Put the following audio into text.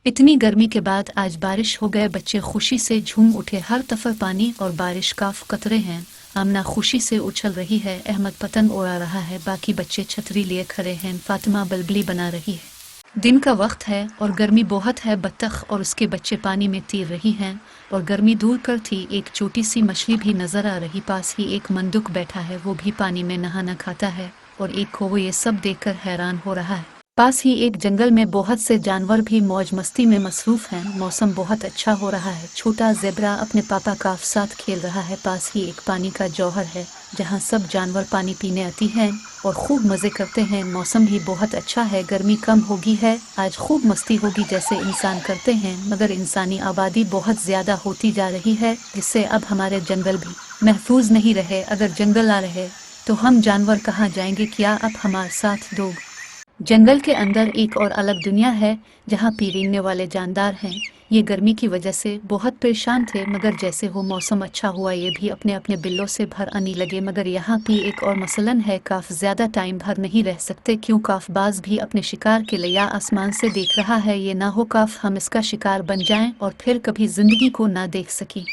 इतनी गर्मी के बाद आज बारिश हो गए, बच्चे खुशी से झूम उठे, हर तरफ पानी और बारिश का कतरे हैं। आमना खुशी से उछल रही है, अहमद पतंग उड़ा रहा है, बाकी बच्चे छतरी लिए खड़े हैं, फातिमा बलबली बना रही है। दिन का वक्त है और गर्मी बहुत है, बत्तख और उसके बच्चे पानी में तैर रही हैं और गर्मी दूर कर थी एक छोटी सी मछली भी नजर आ रही। पास ही एक मंडूक बैठा है, वो भी पानी में नहाना खाता है और एक कौवा ये सब देखकर हैरान हो रहा है। पास ही एक जंगल में बहुत से जानवर भी मौज मस्ती में मसरूफ हैं। मौसम बहुत अच्छा हो रहा है। छोटा ज़ेब्रा अपने पापा का साथ खेल रहा है। पास ही एक पानी का जौहर है जहां सब जानवर पानी पीने आती हैं और खूब मज़े करते हैं। मौसम भी बहुत अच्छा है, गर्मी कम होगी है, आज खूब मस्ती होगी जैसे इंसान करते हैं, मगर इंसानी आबादी बहुत ज़्यादा होती जा रही है जिससे अब हमारे जंगल भी महफूज नहीं रहे। अगर जंगल आ रहे तो हम जानवर कहाँ जाएंगे? क्या आप हमारे साथ दो? जंगल के अंदर एक और अलग दुनिया है जहाँ पीरीने वाले जानदार हैं। ये गर्मी की वजह से बहुत परेशान थे, मगर जैसे हो मौसम अच्छा हुआ ये भी अपने अपने बिल्लों से भर आने लगे। मगर यहाँ भी एक और मसलन है, काफ ज़्यादा टाइम भर नहीं रह सकते, क्यों काफ बाज भी अपने शिकार के लिए आसमान से देख रहा है। ये ना हो काफ हम इसका शिकार बन जाएं और फिर कभी जिंदगी को ना देख सकें।